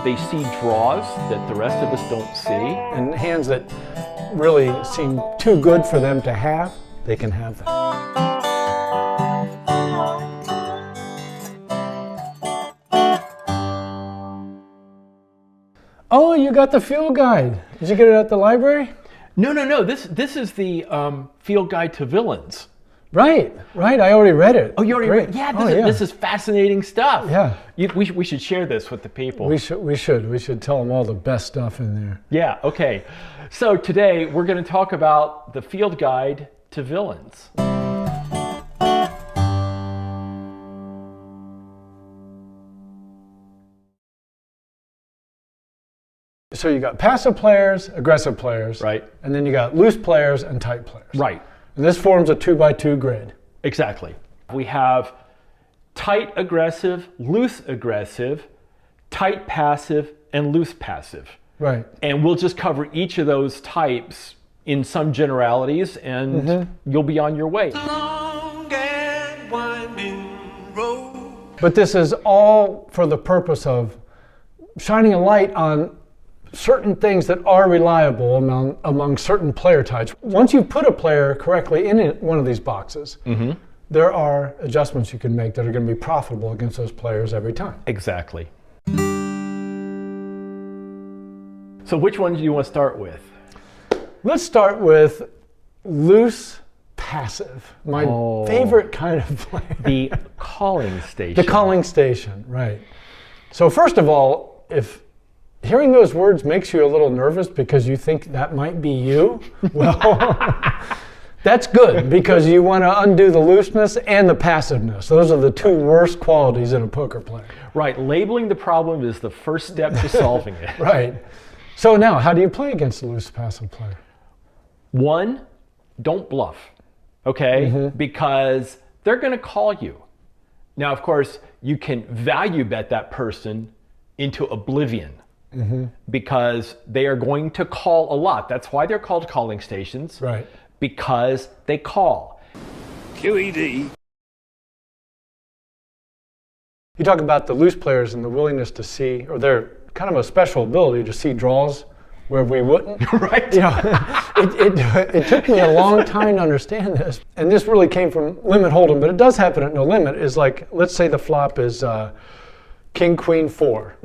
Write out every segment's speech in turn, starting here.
They see draws that the rest of us don't see. And hands that really seem too good for them to have, they can have them. Oh, you got the field guide. Did you get it at the library? No. This is the field guide to villains. Right. I already read it. Oh, you already read it? Yeah, this is fascinating stuff. Yeah. We should share this with the people. We should tell them all the best stuff in there. Yeah, okay. So today we're going to talk about the field guide to villains. So you got passive players, aggressive players. Right. And then you got loose players and tight players. Right. And this forms a 2x2 grid. Exactly. We have tight aggressive, loose aggressive, tight passive, and loose passive. Right. And we'll just cover each of those types in some generalities, and you'll be on your way. Long and winding road. But this is all for the purpose of shining a light on certain things that are reliable among certain player types. Once you put a player correctly in one of these boxes, there are adjustments you can make that are going to be profitable against those players every time. Exactly. So which one do you want to start with? Let's start with loose passive, my favorite kind of player. The calling station. The calling station, right. So first of all, if hearing those words makes you a little nervous because you think that might be you, well, that's good because you want to undo the looseness and the passiveness. Those are the two worst qualities in a poker player. Right, labeling the problem is the first step to solving it. Right. So now, how do you play against a loose passive player? One, don't bluff, okay? Because they're going to call you. Now, of course, you can value bet that person into oblivion. Because they are going to call a lot. That's why they're called calling stations. Right. Because they call. QED. You talk about the loose players and the willingness to see, or their kind of a special ability to see draws where we wouldn't. Right. You know, it took me a long time to understand this. And this really came from limit hold'em, but it does happen at no limit. Is like, let's say the flop is king, queen, 4.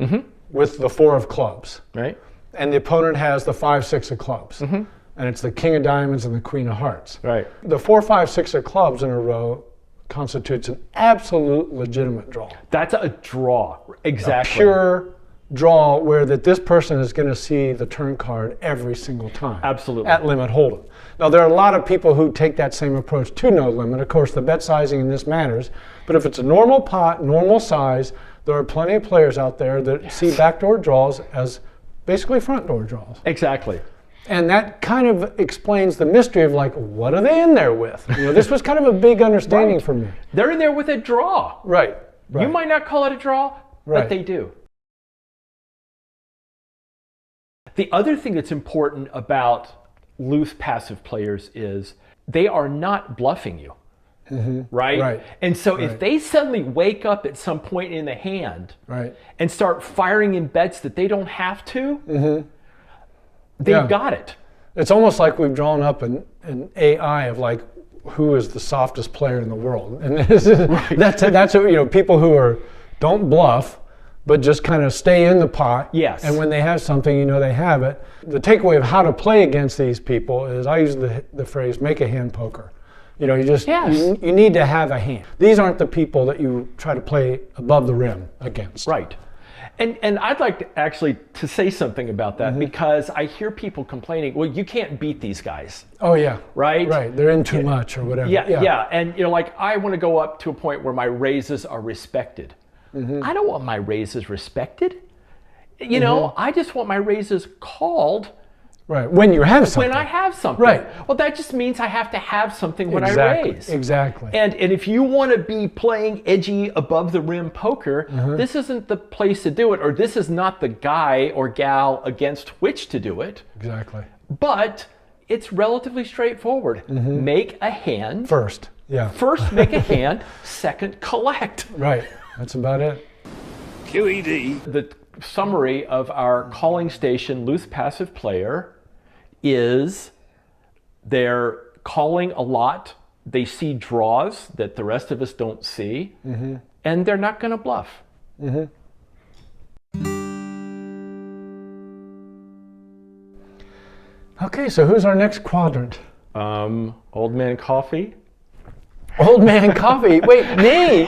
With the 4 of clubs. Right. And the opponent has the 5, 6 of clubs. And it's the king of diamonds and the queen of hearts. Right. The 4, 5, 6 of clubs in a row constitutes an absolute legitimate draw. That's a draw. Exactly. A pure draw where that this person is going to see the turn card every single time. Absolutely. At limit hold'em. Now there are a lot of people who take that same approach to no limit. Of course, the bet sizing in this matters. But if it's a normal pot, normal size, there are plenty of players out there that see backdoor draws as basically front door draws. Exactly. And that kind of explains the mystery of like, what are they in there with? You know, this was kind of a big understanding for me. They're in there with a draw. Right. You might not call it a draw, Right. but they do. The other thing that's important about loose passive players is they are not bluffing you. Right? And so if they suddenly wake up at some point in the hand and start firing in bets that they don't have to, they've got it. It's almost like we've drawn up an AI of like who is the softest player in the world. And that's you know, people who don't bluff, but just kind of stay in the pot. Yes. And when they have something, you know they have it. The takeaway of how to play against these people is, I use the phrase, make a hand poker. You know, you just you need to have a hand. These aren't the people that you try to play above the rim against. Right. And I'd like to actually to say something about that because I hear people complaining, well, you can't beat these guys. Oh yeah. Right? Right. They're in too much or whatever. Yeah. And you know, like I want to go up to a point where my raises are respected. I don't want my raises respected. You know, I just want my raises called. Right, when you have something. When I have something. Right. Well, that just means I have to have something when I raise. Exactly. And if you want to be playing edgy above the rim poker, this isn't the place to do it, or this is not the guy or gal against which to do it. Exactly. But it's relatively straightforward. Make a hand. First, yeah. First, make a hand. Second, collect. Right, that's about it. QED. The summary of our calling station loose passive player is they're calling a lot. They see draws that the rest of us don't see, and they're not going to bluff. Okay, so who's our next quadrant? Old Man Coffee. Old Man Coffee. Wait, me?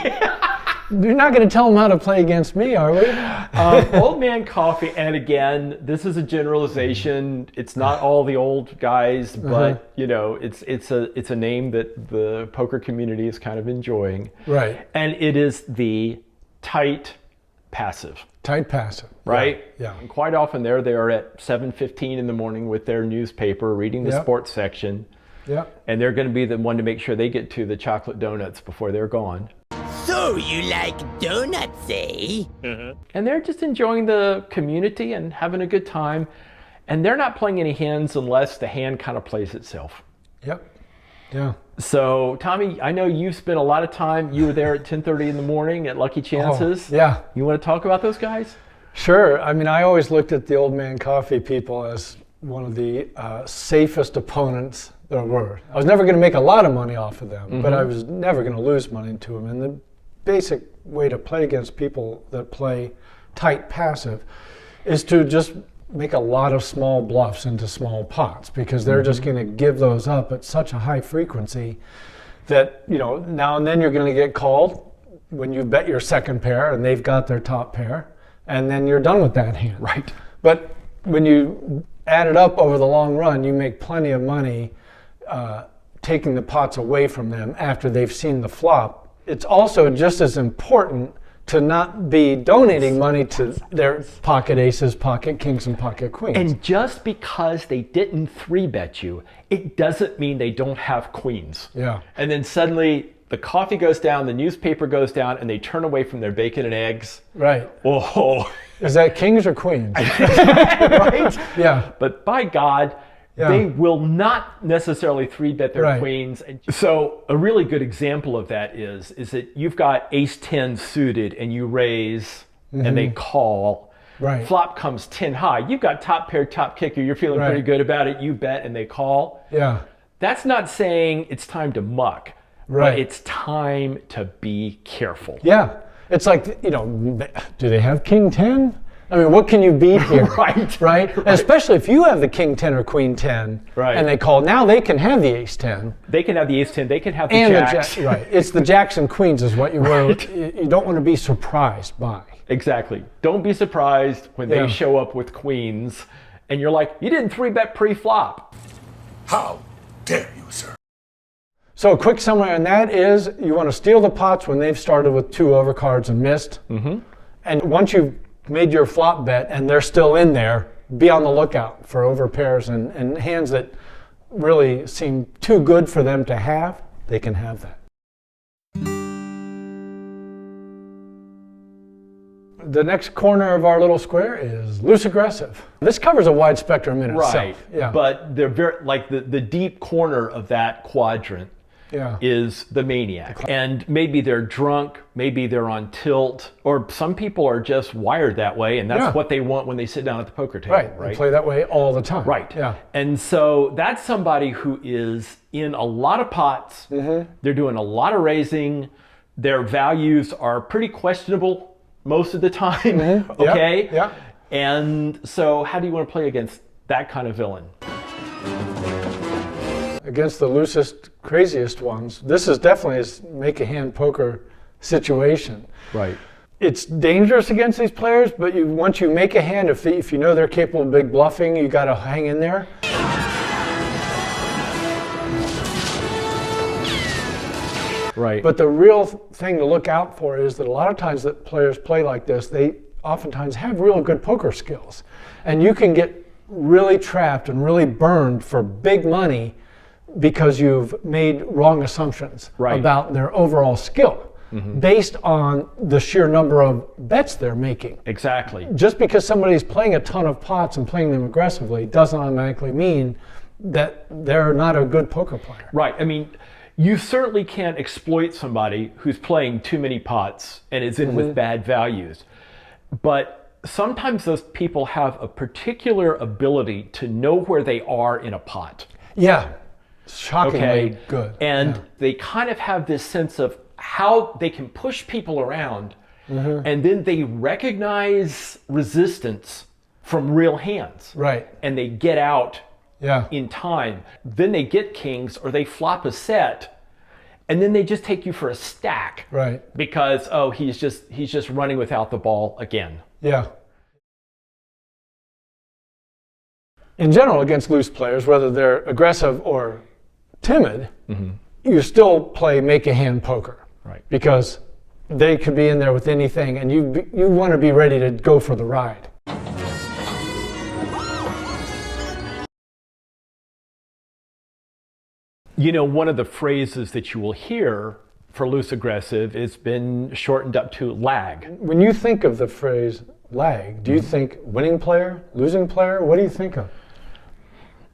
You're not going to tell them how to play against me, are we? Old Man Coffee, and again, this is a generalization. It's not all the old guys, but you know, it's a name that the poker community is kind of enjoying. Right. And it is the tight passive. Tight passive. Right? Yeah. And quite often they are at 7:15 in the morning with their newspaper, reading the sports section. Yeah. And they're going to be the one to make sure they get to the chocolate donuts before they're gone. So you like donuts, eh? And they're just enjoying the community and having a good time. And they're not playing any hands unless the hand kind of plays itself. Yep. Yeah. So, Tommy, I know you've spent a lot of time. You were there at 10:30 in the morning at Lucky Chances. Oh, yeah. You want to talk about those guys? Sure. I mean, I always looked at the Old Man Coffee people as one of the safest opponents there were. I was never going to make a lot of money off of them, but I was never going to lose money to them. And the basic way to play against people that play tight passive is to just make a lot of small bluffs into small pots, because they're just going to give those up at such a high frequency that, you know, now and then you're going to get called when you bet your second pair and they've got their top pair, and then you're done with that hand. Right. But when you add it up over the long run, you make plenty of money taking the pots away from them after they've seen the flop. It's also just as important to not be donating money to their pocket aces, pocket kings, and pocket queens. And just because they didn't 3-bet you, it doesn't mean they don't have queens. Yeah. And then suddenly the coffee goes down, the newspaper goes down, and they turn away from their bacon and eggs. Right. Oh. Is that kings or queens? Right? Yeah. But by God, they will not necessarily 3-bet their queens. And so a really good example of that is that you've got ace-10 suited and you raise and they call. Right. Flop comes 10 high. You've got top pair, top kicker. You're feeling pretty good about it. You bet and they call. Yeah. That's not saying it's time to muck. Right. But it's time to be careful. Yeah. It's like, you know, do they have king 10? I mean, what can you beat here? Right? Especially if you have the king 10 or queen 10 and they call, now they can have the ace 10. They can have the ace 10, they can have the and jacks. Right. It's the jacks and queens is what you you don't want to be surprised by. Exactly. Don't be surprised when they show up with queens and you're like, you didn't 3-bet pre-flop. How dare you, sir? So a quick summary on that is you want to steal the pots when they've started with 2 overcards and missed. And once you've made your flop bet and they're still in there, be on the lookout for overpairs and hands that really seem too good for them to have. They can have that. The next corner of our little square is loose aggressive. This covers a wide spectrum in itself. Right. Yeah. But they're very like the deep corner of that quadrant is the maniac. And maybe they're drunk, maybe they're on tilt, or some people are just wired that way, and that's what they want when they sit down at the poker table. Right. They play that way all the time. Right. Yeah. And so that's somebody who is in a lot of pots. They're doing a lot of raising. Their values are pretty questionable most of the time. Okay? Yeah. And so how do you want to play against that kind of villain? Against the loosest, craziest ones, this is definitely a make-a-hand poker situation. Right. It's dangerous against these players, but once you make a hand, if you know they're capable of big bluffing, you got to hang in there. Right. But the real thing to look out for is that a lot of times that players play like this, they oftentimes have real good poker skills. And you can get really trapped and really burned for big money because you've made wrong assumptions about their overall skill based on the sheer number of bets they're making. Exactly. Just because somebody's playing a ton of pots and playing them aggressively doesn't automatically mean that they're not a good poker player. Right. I mean, you certainly can't exploit somebody who's playing too many pots and is in with bad values. But sometimes those people have a particular ability to know where they are in a pot. Yeah, shockingly good. And they kind of have this sense of how they can push people around, and then they recognize resistance from real hands. Right. And they get out in time. Then they get kings, or they flop a set, and then they just take you for a stack. Right. Because, he's just running without the ball again. Yeah. In general, against loose players, whether they're aggressive or timid, you still play make-a-hand poker. Right. Because they could be in there with anything, and you want to be ready to go for the ride. You know, one of the phrases that you will hear for loose aggressive has been shortened up to lag. When you think of the phrase lag, do you think winning player, losing player? What do you think of?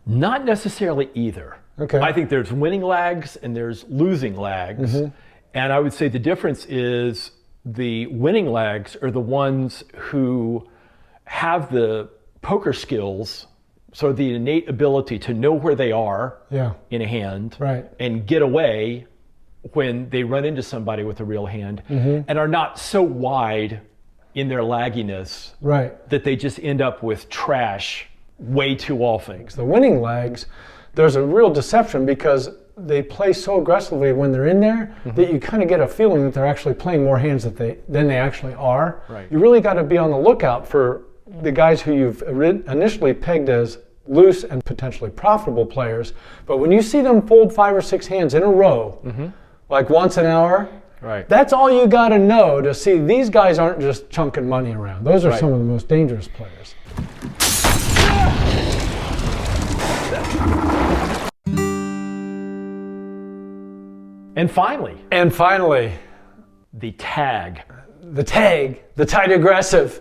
Not necessarily either. Okay. I think there's winning lags and there's losing lags. And I would say the difference is the winning lags are the ones who have the poker skills, so the innate ability to know where they are in a hand and get away when they run into somebody with a real hand, and are not so wide in their lagginess that they just end up with trash way too often. The winning lags, there's a real deception because they play so aggressively when they're in there that you kind of get a feeling that they're actually playing more hands than they actually are. You really got to be on the lookout for the guys who you've initially pegged as loose and potentially profitable players, but when you see them fold 5 or 6 hands in a row, like once an hour, that's all you got to know to see these guys aren't just chunking money around. Those are some of the most dangerous players. And finally, the tag. The tag, the tight aggressive.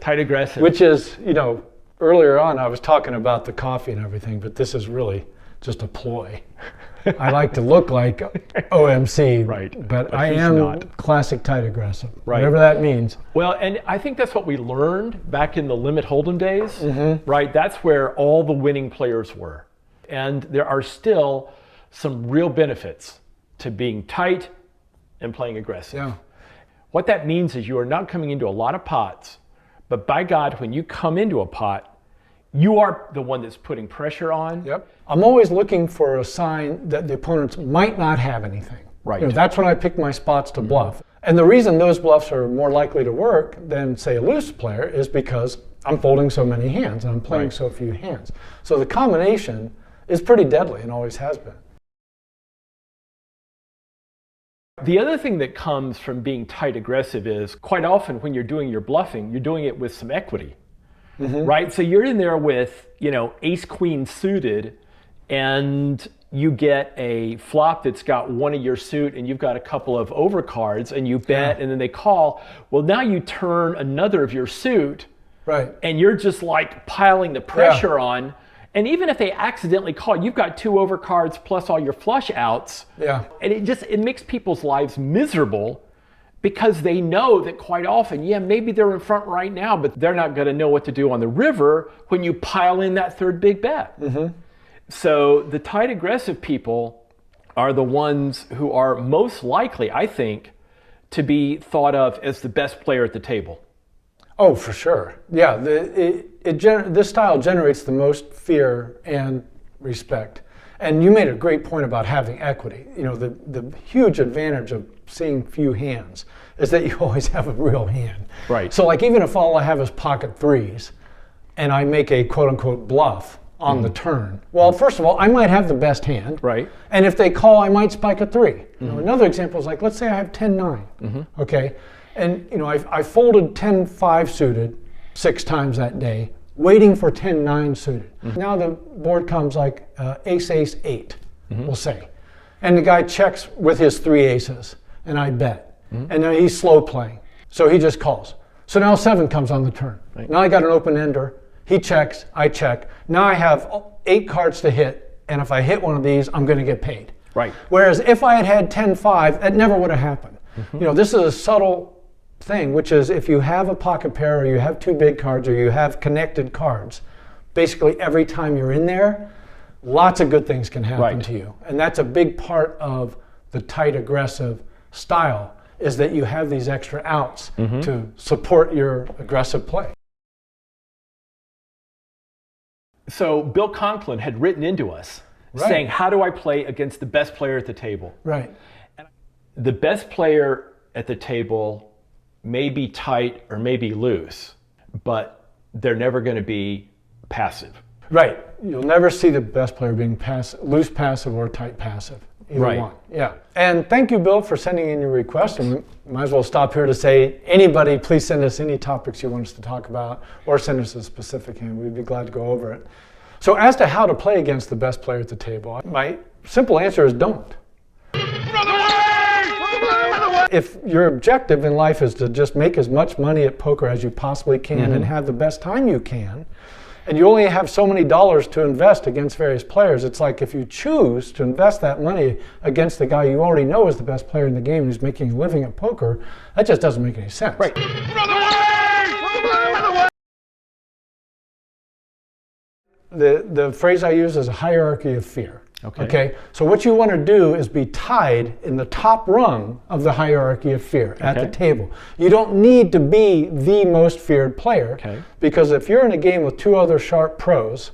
Which is, you know, earlier on I was talking about the coffee and everything, but this is really just a ploy. I like to look like OMC, but I am not. Classic tight aggressive, whatever that means. Well, and I think that's what we learned back in the Limit Hold'em days, right? That's where all the winning players were. And there are still some real benefits to being tight and playing aggressive. What that means is you are not coming into a lot of pots, but by God, when you come into a pot, you are the one that's putting pressure on. I'm always looking for a sign that the opponents might not have anything. You know, that's when I pick my spots to bluff. And the reason those bluffs are more likely to work than, say, a loose player is because I'm folding so many hands and I'm playing so few hands. So the combination is pretty deadly and always has been. The other thing that comes from being tight aggressive is quite often when you're doing your bluffing, you're doing it with some equity, right? So you're in there with, you know, ace queen suited, and you get a flop that's got one of your suit and you've got a couple of overcards and you bet and then they call. Well, now you turn another of your suit and you're just like piling the pressure on. And even if they accidentally call, you've got 2 overcards plus all your flush outs. And it makes people's lives miserable because they know that quite often, maybe they're in front right now, but they're not going to know what to do on the river when you pile in that third big bet. So the tight aggressive people are the ones who are most likely, I think, to be thought of as the best player at the table. Oh, for sure. Yeah, this style generates the most fear and respect. And you made a great point about having equity. You know, the huge advantage of seeing few hands is that you always have a real hand. So like even if all I have is pocket threes and I make a quote unquote bluff on the turn, well, first of all, I might have the best hand. And if they call, I might spike a 3. You know, another example is like, let's say I have 10-9, okay? And you know, I folded 10-5 suited 6 times that day, waiting for 10-9 suited. Now the board comes like ace-ace-8, we'll say. And the guy checks with his 3 aces, and I bet. And now he's slow playing, so he just calls. So now 7 comes on the turn. Now I got an open ender, he checks, I check. Now I have 8 cards to hit, and if I hit one of these, I'm gonna get paid. Whereas if I had had 10-5, that never would have happened. You know, this is a subtle thing, which is if you have a pocket pair or you have two big cards or you have connected cards, basically every time you're in there, lots of good things can happen to you. And that's a big part of the tight, aggressive style, is that you have these extra outs to support your aggressive play. So Bill Conklin had written into us saying, how do I play against the best player at the table? Right. And the best player at the table may be tight or may be loose, but they're never going to be passive. Right. You'll never see the best player being loose passive or tight passive. Either one. Yeah. And thank you, Bill, for sending in your request. And we might as well stop here to say, anybody, please send us any topics you want us to talk about, or send us a specific hand. We'd be glad to go over it. So as to how to play against the best player at the table, my simple answer is don't. If your objective in life is to just make as much money at poker as you possibly can and have the best time you can, and you only have so many dollars to invest against various players, it's like if you choose to invest that money against the guy you already know is the best player in the game who's making a living at poker, that just doesn't make any sense. Right. The phrase I use is a hierarchy of fear. Okay. So what you want to do is be tied in the top rung of the hierarchy of fear at the table. You don't need to be the most feared player, because if you're in a game with two other sharp pros,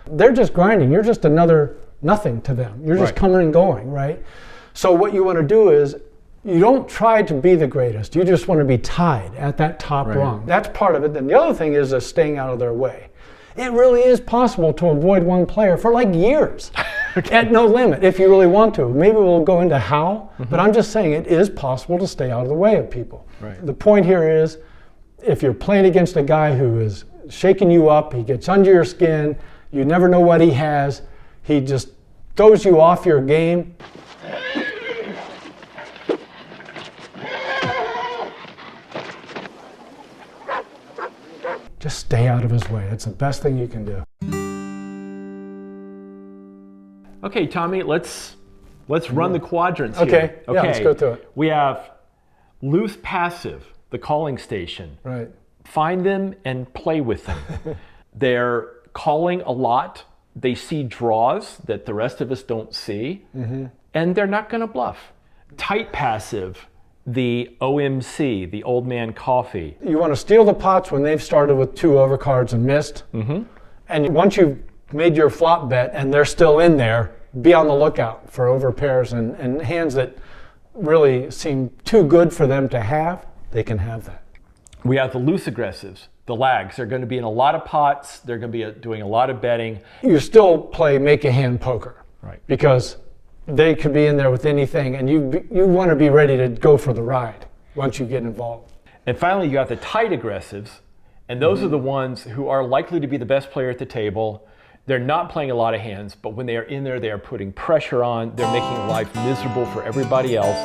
they're just grinding. You're just another nothing to them. You're just coming and going, right? So what you want to do is you don't try to be the greatest. You just want to be tied at that top rung. That's part of it. Then the other thing is staying out of their way. It really is possible to avoid one player for like years. At no limit, if you really want to. Maybe we'll go into how, but I'm just saying it is possible to stay out of the way of people. The point here is, if you're playing against a guy who is shaking you up, he gets under your skin, you never know what he has, he just throws you off your game. Just stay out of his way. It's the best thing you can do. Okay, Tommy, let's run the quadrants here. Okay, yeah, let's go through it. We have loose passive, the calling station. Right. Find them and play with them. They're calling a lot. They see draws that the rest of us don't see, and they're not going to bluff. Tight passive, the OMC, the old man coffee. You want to steal the pots when they've started with two overcards and missed, and once you've made your flop bet and they're still in there, be on the lookout for overpairs and hands that really seem too good for them to have. They can have that. We have the loose aggressives, the lags. They're going to be in a lot of pots. They're going to be doing a lot of betting. You still play make-a-hand poker, because they could be in there with anything, and you want to be ready to go for the ride once you get involved. And finally, you got the tight aggressives, and those are the ones who are likely to be the best player at the table. They're not playing a lot of hands, but when they are in there, they are putting pressure on. They're making life miserable for everybody else.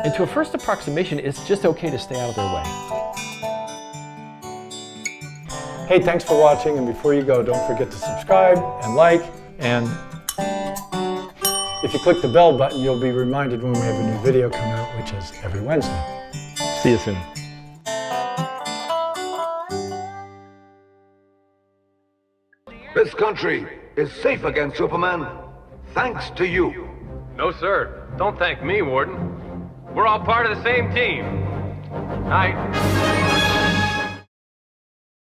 And to a first approximation, it's just okay to stay out of their way. Hey, thanks for watching, and before you go, don't forget to subscribe and like, and if you click the bell button, you'll be reminded when we have a new video come out, which is every Wednesday. See you soon. This country is safe against Superman, thanks to you. No, sir. Don't thank me, Warden. We're all part of the same team. Night.